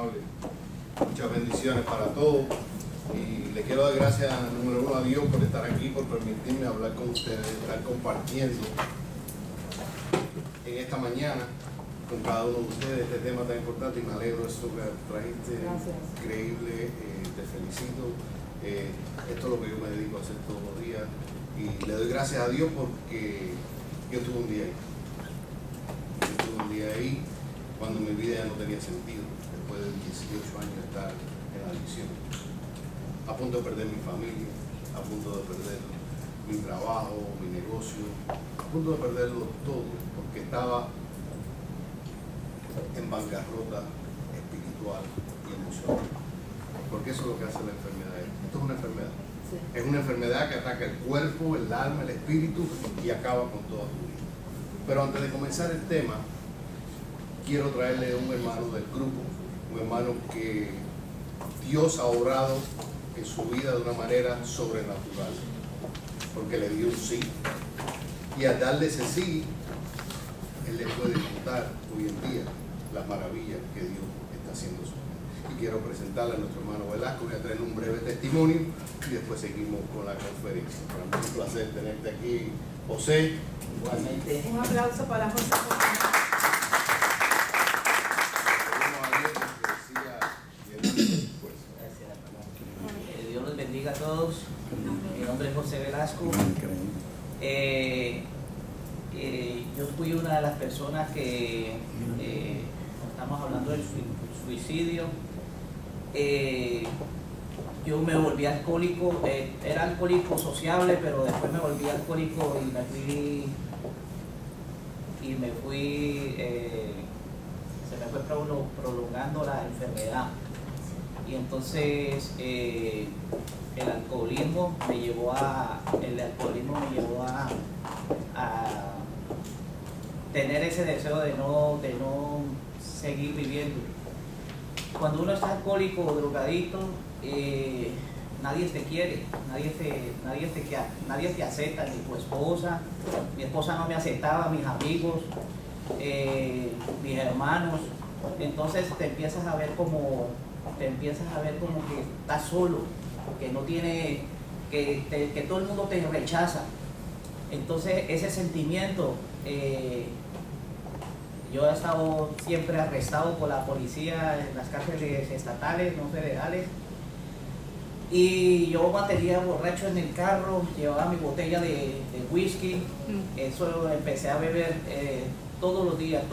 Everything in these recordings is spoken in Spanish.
amable. Muchas bendiciones para todos. Y le quiero dar gracias, número uno, a Dios por estar aquí, por permitirme hablar con ustedes, estar compartiendo en esta mañana con cada uno de ustedes este tema tan importante. Y me alegro de esto que trajiste. Gracias. Increíble, te felicito. Esto es lo que yo me dedico a hacer todos los días. Y le doy gracias a Dios porque yo tuve un día ahí. Yo tuve un día ahí cuando mi vida ya no tenía sentido, después de 18 años de estar en la adicción. A punto de perder mi familia, a punto de perder mi trabajo, mi negocio, a punto de perderlo todo, porque estaba en bancarrota espiritual y emocional. Porque eso es lo que hace la enfermedad. Esto es una enfermedad. Sí. Es una enfermedad que ataca el cuerpo, el alma, el espíritu y acaba con toda tu vida. Pero antes de comenzar el tema, quiero traerle a un hermano del grupo, un hermano que Dios ha obrado en su vida de una manera sobrenatural, porque le dio un sí. Y al darle ese sí, él le puede contar hoy en día las maravillas que Dios está haciendo en su vida. Y quiero presentarle a nuestro hermano Velasco, voy a traerle un breve testimonio y después seguimos con la conferencia. Para mí es un placer tenerte aquí, José. Igualmente. Un aplauso para José. Gracias, hermano. Dios los bendiga a todos. Mi nombre es José Velasco. Yo fui una de las personas que, estamos hablando del suicidio, yo me volví alcohólico, era alcohólico sociable, pero después me volví alcohólico y se me fue prolongando la enfermedad. Y entonces el alcoholismo me llevó a tener ese deseo de no seguir viviendo. Cuando uno está alcohólico o drogadito, nadie te quiere, nadie te acepta, ni tu esposa. Mi esposa no me aceptaba, mis amigos, mis hermanos. Entonces te empiezas a ver como que estás solo, que no tiene, que todo el mundo te rechaza. Entonces ese sentimiento, yo he estado siempre arrestado por la policía en las cárceles estatales, no federales, y yo mantenía borracho en el carro, llevaba mi botella de whisky. Eso empecé a beber todos los días,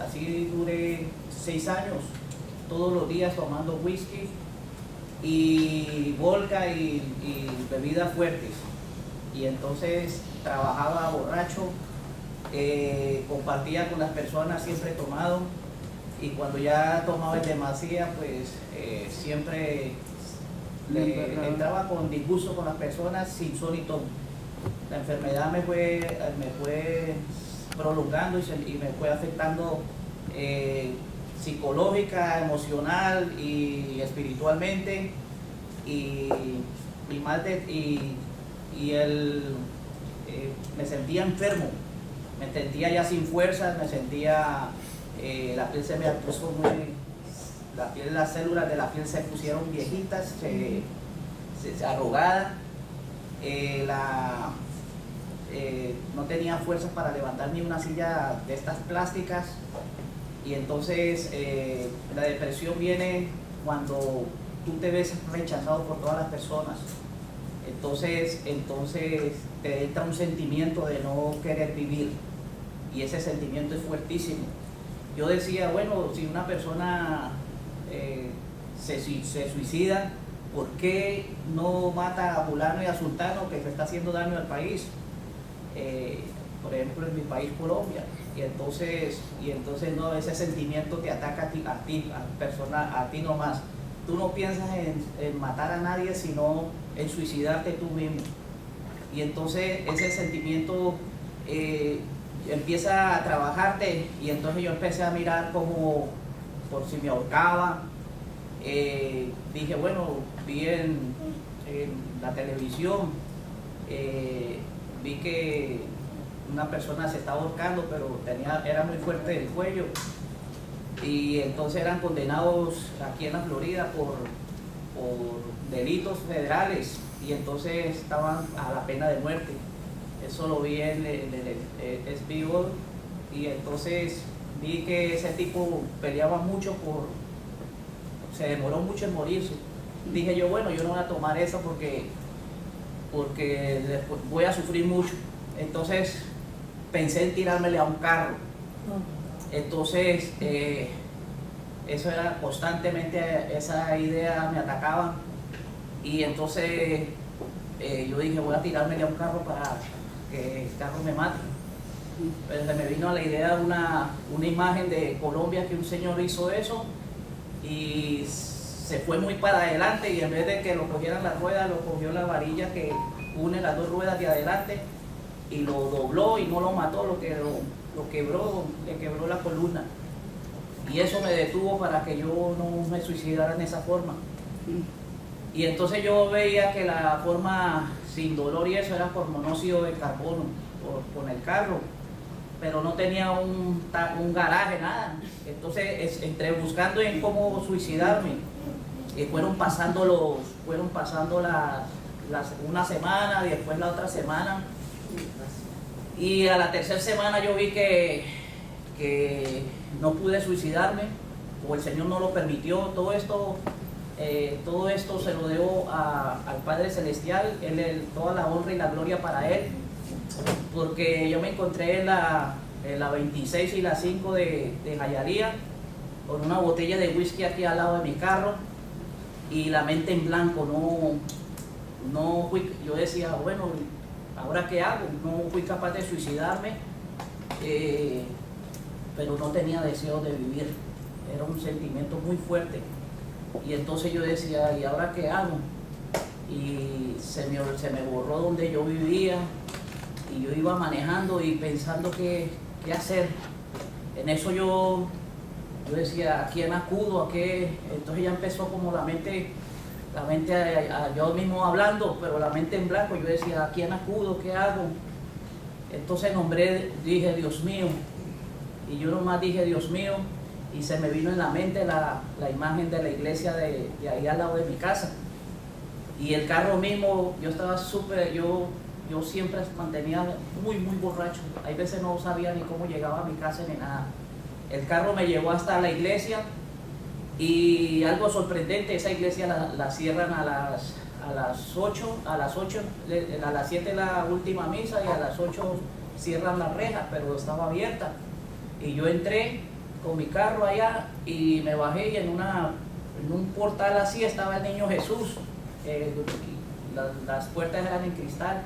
así duré 6 años, todos los días tomando whisky y vodka y bebidas fuertes. Y entonces trabajaba borracho, compartía con las personas, siempre tomado, y cuando ya tomaba en demasía, pues siempre entraba con disgusto con las personas sin son y ton. La enfermedad me fue prolongando y me fue afectando psicológica, emocional y espiritualmente, me sentía enfermo, me sentía ya sin fuerzas, me sentía, la piel se me puso las células de la piel se pusieron viejitas, arrugadas, no tenía fuerzas para levantar ni una silla de estas plásticas. Y entonces la depresión viene cuando tú te ves rechazado por todas las personas. Entonces te entra un sentimiento de no querer vivir, y ese sentimiento es fuertísimo. Yo decía, bueno, si una persona se suicida, ¿por qué no mata a fulano y a sultano que se está haciendo daño al país? Por ejemplo, en mi país, Colombia. Y entonces no, ese sentimiento te ataca a ti nomás. Tú no piensas en matar a nadie, sino en suicidarte tú mismo. Y entonces ese sentimiento empieza a trabajarte, y entonces yo empecé a mirar como por si me ahorcaba. Dije, bueno, vi en la televisión, vi que una persona se estaba ahorcando, pero era muy fuerte el cuello. y entonces eran condenados aquí en la Florida por delitos federales y entonces estaban a la pena de muerte. Eso lo vi en el SBO y entonces vi que ese tipo peleaba mucho se demoró mucho en morirse. Dije yo, bueno, yo no voy a tomar eso porque después voy a sufrir mucho. Entonces pensé en tirármele a un carro. Entonces eso era constantemente, esa idea me atacaba y entonces yo dije, voy a tirármele a un carro para que el carro me mate. Pero se me vino a la idea una imagen de Colombia que un señor hizo eso y se fue muy para adelante y en vez de que lo cogieran las ruedas, lo cogió la varilla que une las dos ruedas de adelante y lo dobló y no lo mató, lo quebró, le quebró la columna. Y eso me detuvo para que yo no me suicidara en esa forma. Y entonces yo veía que la forma sin dolor y eso era por monóxido de carbono, con el carro, pero no tenía un garaje, nada. Entonces entré buscando en cómo suicidarme. Y fueron pasando una semana, después la otra semana. Y a la tercera semana yo vi que no pude suicidarme, o el Señor no lo permitió. Todo esto se lo debo al Padre Celestial, toda la honra y la gloria para Él, porque yo me encontré en la 26 y la 5 de Hialeah con una botella de whisky aquí al lado de mi carro y la mente en blanco. No fui, yo decía, bueno, ¿ahora qué hago? No fui capaz de suicidarme, pero no tenía deseo de vivir. Era un sentimiento muy fuerte. Y entonces yo decía, ¿y ahora qué hago? Y se me borró donde yo vivía y yo iba manejando y pensando qué hacer. En eso yo decía, ¿a quién acudo? ¿A qué? Entonces ya empezó como la mente yo mismo hablando, pero la mente en blanco. Yo decía, ¿a quién acudo? ¿Qué hago? Entonces dije, Dios mío. Y yo nomás dije, Dios mío, y se me vino en la mente la imagen de la iglesia de ahí al lado de mi casa. Y el carro mismo, yo estaba yo siempre mantenía muy borracho. Hay veces no sabía ni cómo llegaba a mi casa ni nada. El carro me llevó hasta la iglesia y algo sorprendente, esa iglesia la cierran a las 8, a las 7 la última misa y a las 8 cierran las rejas, pero estaba abierta. Y yo entré con mi carro allá y me bajé y en un portal así estaba el niño Jesús. Las puertas eran en cristal.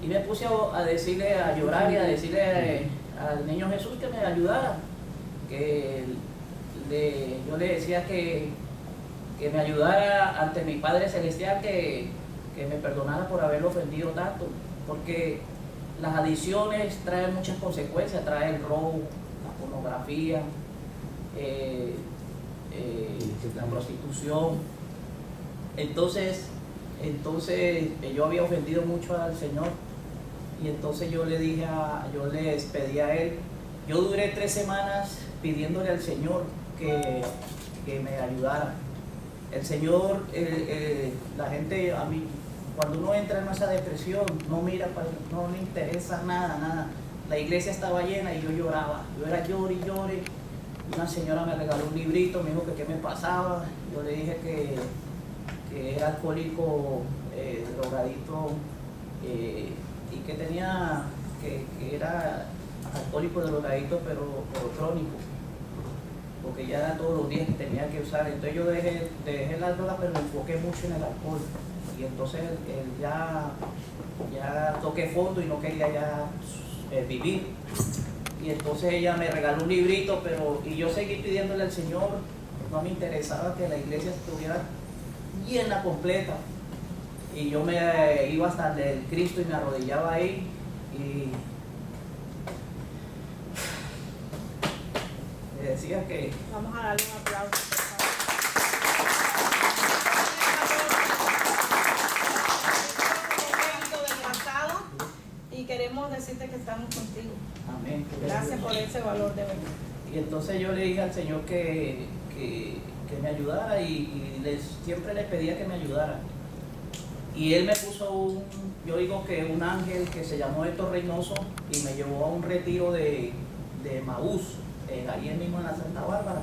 Y me puse a llorar y a decirle al niño Jesús que me ayudara. Yo le decía que me ayudara ante mi Padre Celestial, que me perdonara por haberlo ofendido tanto. Porque las adicciones traen muchas consecuencias, trae el robo, la pornografía, la prostitución. Entonces yo había ofendido mucho al Señor y entonces yo les pedí a Él. Yo duré 3 semanas pidiéndole al Señor que me ayudara. El Señor, la gente, a mí, cuando uno entra en esa depresión, no le interesa nada. La iglesia estaba llena y yo lloraba. Yo era llore. Una señora me regaló un librito, me dijo que qué me pasaba. Yo le dije que era alcohólico, drogadito, y que era alcohólico, drogadito, pero crónico, porque ya era todos los días que tenía que usar. Entonces yo dejé las drogas, pero me enfoqué mucho en el alcohol, y entonces ya toqué fondo y no quería ya vivir. Y entonces ella me regaló un librito, y yo seguí pidiéndole al Señor. No me interesaba que la iglesia estuviera llena, completa. Y yo me iba hasta el Cristo y me arrodillaba ahí y le decía que... Vamos a darle un aplauso, por favor. Y queremos decirte que estamos contigo. Amén. Gracias por ese valor de venir. Y entonces yo le dije al Señor que me ayudara siempre le pedía que me ayudara. Y Él me puso yo digo que un ángel que se llamó Héctor Reynoso y me llevó a un retiro de Maús, ahí mismo en la Santa Bárbara.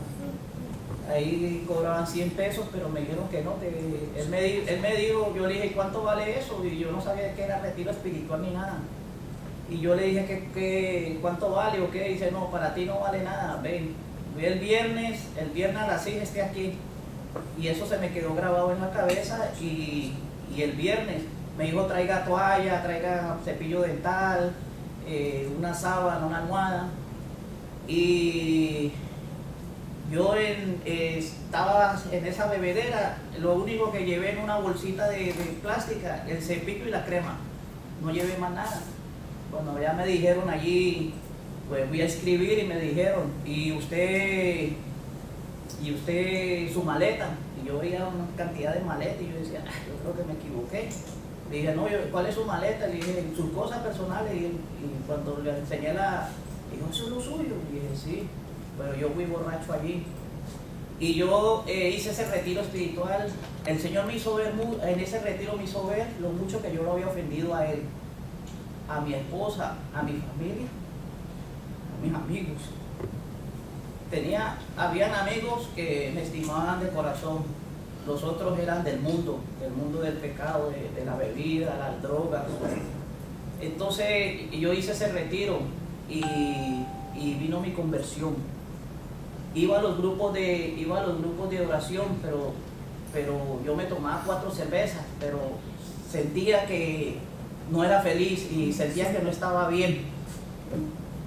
Ahí cobraban 100 pesos, pero me dijeron que no, él me dijo, yo le dije, ¿cuánto vale eso? Y yo no sabía que era retiro espiritual ni nada. Y yo le dije que ¿cuánto vale o qué? Dice, no, para ti no vale nada, ven el viernes a las 6 esté aquí. Y eso se me quedó grabado en la cabeza y el viernes me dijo, traiga toalla, traiga cepillo dental, una sábana, una almohada. Y yo estaba en esa bebedera, lo único que llevé en una bolsita de plástica, el cepillo y la crema, no llevé más nada. Cuando ya me dijeron allí, pues fui a escribir y me dijeron, ¿y usted su maleta? Y yo veía una cantidad de maletas y yo decía, yo creo que me equivoqué. Le dije, no, ¿cuál es su maleta? Le dije, sus cosas personales. Y cuando le enseñé dijo, ¿eso es lo suyo? Y dije, sí, pero yo fui borracho allí. Y yo hice ese retiro espiritual. El Señor me hizo ver, en ese retiro me hizo ver lo mucho que yo lo había ofendido a Él, a mi esposa, a mi familia, a mis amigos. Habían amigos que me estimaban de corazón, los otros eran del mundo del pecado, de la bebida, las drogas. Entonces yo hice ese retiro y vino mi conversión. Iba a los grupos de oración, pero yo me tomaba 4 cervezas, pero sentía que no era feliz y sentía que no estaba bien.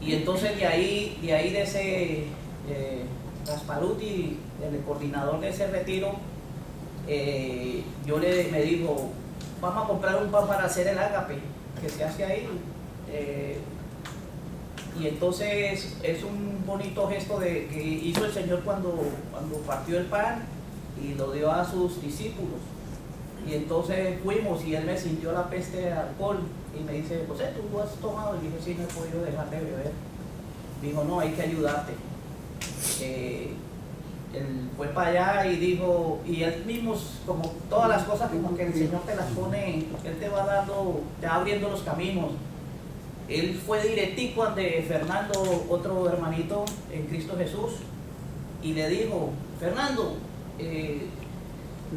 Y entonces de ahí de ese Gasparuti, el coordinador de ese retiro, me dijo, vamos a comprar un pan para hacer el ágape que se hace ahí. Y entonces es un bonito gesto que hizo el Señor cuando partió el pan y lo dio a sus discípulos. Y entonces fuimos y él me sintió la peste de alcohol y me dice, José, ¿tú has tomado? Y dije, sí, no he podido dejar de beber. Dijo, no, hay que ayudarte. Él fue para allá y dijo, y él mismo, como todas las cosas, como que el Señor te las pone, Él te va dando, te va abriendo los caminos. Él fue directico ante Fernando, otro hermanito en Cristo Jesús, y le dijo, Fernando,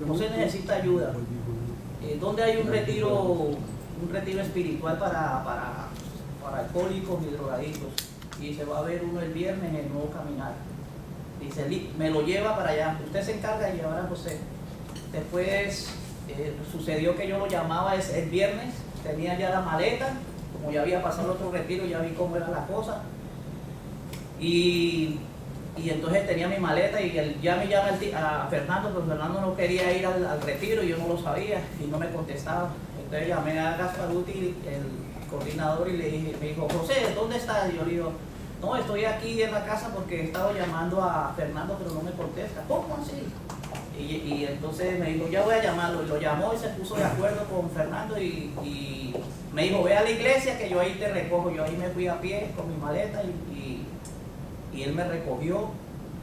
José necesita ayuda. ¿Dónde hay un retiro espiritual para alcohólicos y drogadictos? Y se va a ver uno el viernes en el Nuevo Caminar. Dice, me lo lleva para allá, usted se encarga de llevar a José. Después sucedió que yo lo llamaba el viernes, tenía ya la maleta, como ya había pasado el otro retiro, ya vi cómo era la cosa. Y entonces tenía mi maleta y ya me llama a Fernando, pero Fernando no quería ir al retiro y yo no lo sabía y no me contestaba. Entonces llamé a Gasparuti, el coordinador, y me dijo, José, ¿dónde estás? Y yo le digo, no, estoy aquí en la casa porque he estado llamando a Fernando, pero no me contesta. ¿Cómo así? Y entonces me dijo, ya voy a llamarlo. Y lo llamó y se puso de acuerdo con Fernando y me dijo, ve a la iglesia que yo ahí te recojo. Yo ahí me fui a pie con mi maleta y él me recogió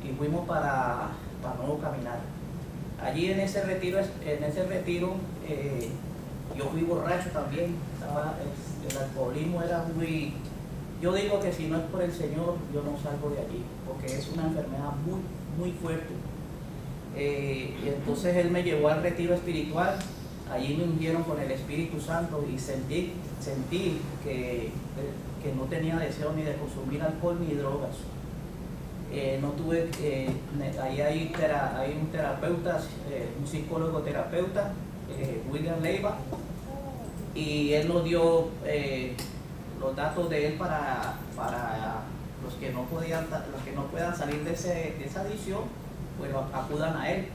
y fuimos para Nuevo Caminar. Allí en ese retiro yo fui borracho también. El alcoholismo era muy... Yo digo que si no es por el Señor, yo no salgo de allí, porque es una enfermedad muy, muy fuerte. Y entonces Él me llevó al retiro espiritual, allí me ungieron con el Espíritu Santo y sentí que no tenía deseo ni de consumir alcohol ni drogas. No tuve, ahí hay un terapeuta, un psicólogo terapeuta, William Leiva, y él nos dio los datos de él para los que no puedan salir de esa adicción, pues acudan a él,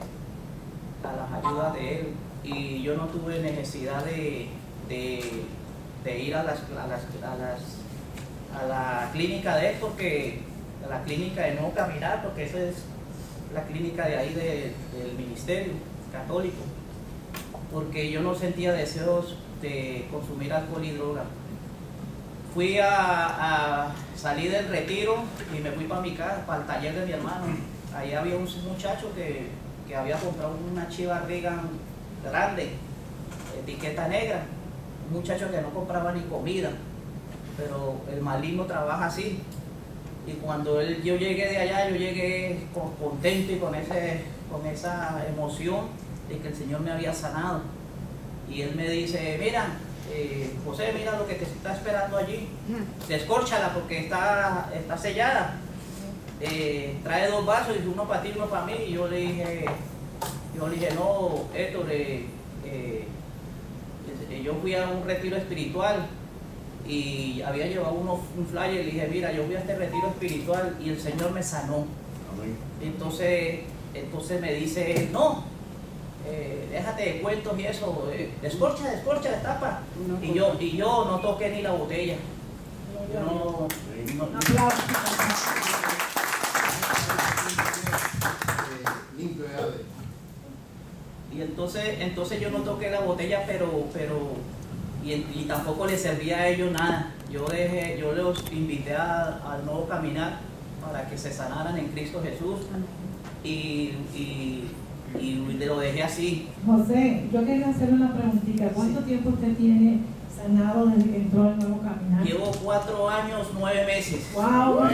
a las ayudas de él. Y yo no tuve necesidad de ir a la clínica de él, porque a la clínica de Nuevo Caminar, porque esa es la clínica de ahí del ministerio católico, porque yo no sentía deseos de consumir alcohol y droga. fui a salir del retiro y me fui para mi casa, para el taller de mi hermano. Ahí había un muchacho que había comprado una Chiva Regan grande, etiqueta negra. Un muchacho que no compraba ni comida, pero el maligno trabaja así. Y cuando yo llegué de allá, yo llegué contento y con esa emoción de que el Señor me había sanado. Y él me dice, mira, José, mira lo que te está esperando allí. Descórchala porque está sellada. Trae 2 vasos y uno para ti y uno para mí. Y yo le dije, no, Héctor, yo fui a un retiro espiritual y había llevado un flyer y le dije, mira, yo fui a este retiro espiritual y el Señor me sanó. Amén. Entonces me dice, no, déjate de cuentos y eso, descorcha, destapa. Y yo no toqué ni la botella. No, Un aplauso. Limpio es AD. y entonces yo no toqué la botella, y tampoco les servía a ellos nada. Yo los invité al nuevo caminar para que se sanaran en Cristo Jesús y lo dejé así. José, yo quería hacerle una preguntita. ¿Cuánto tiempo usted tiene sanado desde que entró al nuevo caminar? Llevo 4 años, 9 meses. ¡Wow!